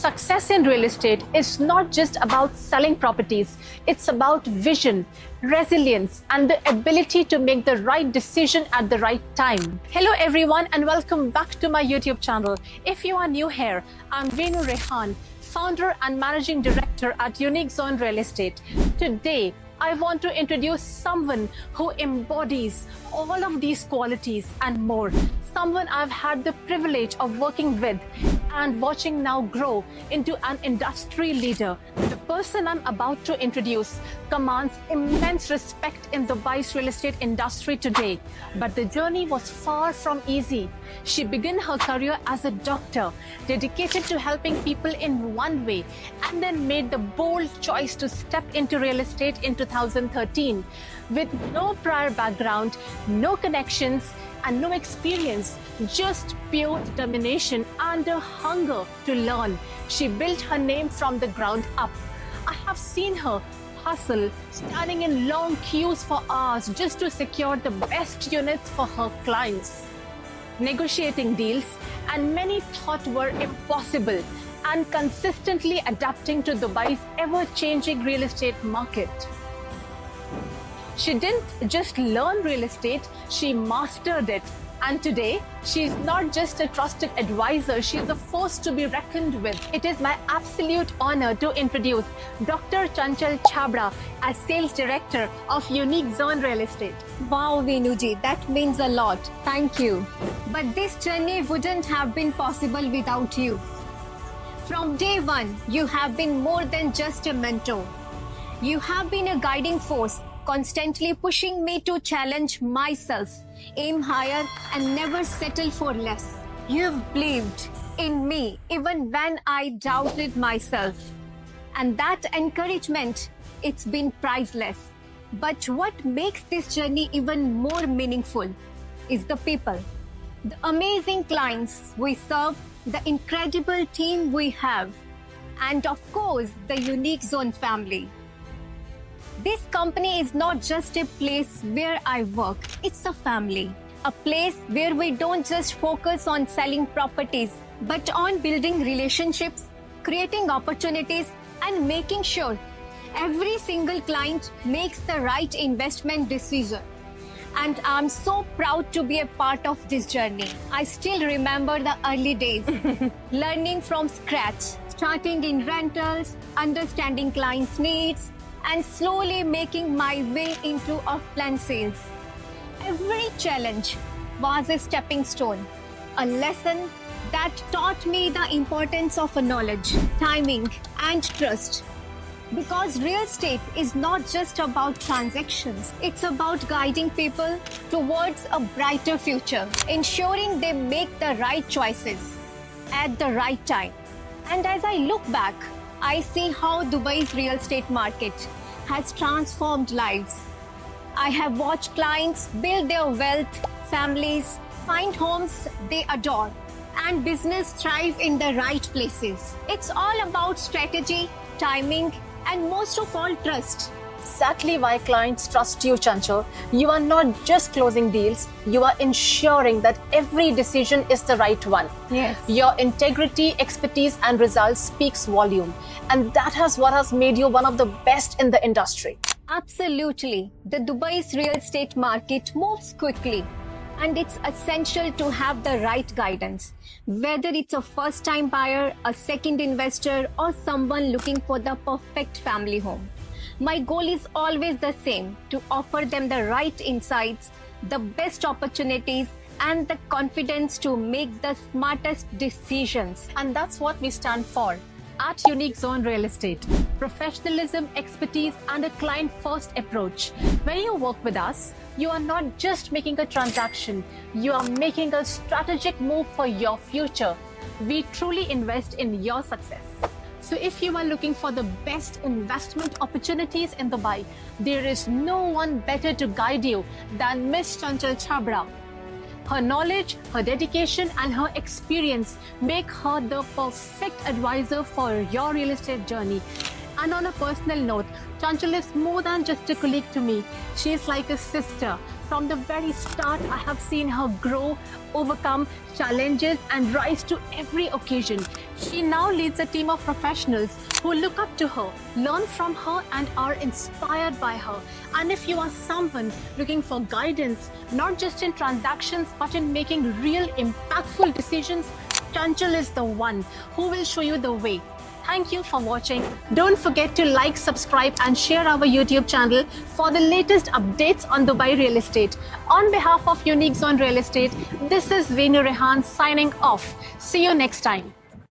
Success in real estate is not just about selling properties, it's about vision, resilience, and the ability to make the right decision at the right time. Hello everyone and welcome back to my YouTube channel. If you are new here, I'm Renu Rehan, founder and managing director at Unique Zone Real Estate. Today, I want to introduce someone who embodies all of these qualities and more. Someone I've had the privilege of working with and watching now grow into an industry leader. The person I'm about to introduce commands immense respect in Dubai's real estate industry today. But the journey was far from easy. She began her career as a doctor, dedicated to helping people in one way, and then made the bold choice to step into real estate in 2013. With no prior background, no connections, and no experience, just pure determination and a hunger to learn, she built her name from the ground up. I have seen her hustle, standing in long queues for hours just to secure the best units for her clients, negotiating deals and many thought were impossible, and consistently adapting to Dubai's ever-changing real estate market. She didn't just learn real estate, she mastered it. And today, she's not just a trusted advisor, she's a force to be reckoned with. It is my absolute honor to introduce Dr. Chanchal Chhabra as Sales Director of Unique Zone Real Estate. Wow, Venuji, that means a lot. Thank you. But this journey wouldn't have been possible without you. From day one, you have been more than just a mentor. You have been a guiding force, constantly pushing me to challenge myself, aim higher, and never settle for less. You've believed in me even when I doubted myself. And that encouragement, it's been priceless. But what makes this journey even more meaningful is the people, the amazing clients we serve, the incredible team we have, and of course, the Unique Zone family. This company is not just a place where I work, it's a family. A place where we don't just focus on selling properties, but on building relationships, creating opportunities, and making sure every single client makes the right investment decision. And I'm so proud to be a part of this journey. I still remember the early days, learning from scratch, starting in rentals, understanding clients' needs, and slowly making my way into off-plan sales. Every challenge was a stepping stone, a lesson that taught me the importance of knowledge, timing, and trust. Because real estate is not just about transactions, it's about guiding people towards a brighter future, ensuring they make the right choices at the right time. And as I look back, I see how Dubai's real estate market has transformed lives. I have watched clients build their wealth, families find homes they adore, and business thrive in the right places. It's all about strategy, timing, and most of all, trust. Exactly why clients trust you, Chanchal. You are not just closing deals, you are ensuring that every decision is the right one. Yes. Your integrity, expertise, and results speaks volume. And that is what has made you one of the best in the industry. Absolutely. The Dubai's real estate market moves quickly, and it's essential to have the right guidance. Whether it's a first-time buyer, a second investor, or someone looking for the perfect family home. My goal is always the same, to offer them the right insights, the best opportunities, and the confidence to make the smartest decisions. And that's what we stand for at Unique Zone Real Estate. Professionalism, expertise, and a client-first approach. When you work with us, you are not just making a transaction, you are making a strategic move for your future. We truly invest in your success. So if you are looking for the best investment opportunities in Dubai, there is no one better to guide you than Ms. Chanchal Chhabra. Her knowledge, her dedication, and her experience make her the perfect advisor for your real estate journey. And on a personal note, Chanchal is more than just a colleague to me. She is like a sister. From the very start, I have seen her grow, overcome challenges, and rise to every occasion. She now leads a team of professionals who look up to her, learn from her, and are inspired by her. And if you are someone looking for guidance, not just in transactions, but in making real impactful decisions, Chanchal is the one who will show you the way. Thank you for watching. Don't forget to like, subscribe, and share our YouTube channel for the latest updates on Dubai real estate. On behalf of Unique Zone Real Estate, this is Venu Rehan signing off. See you next time.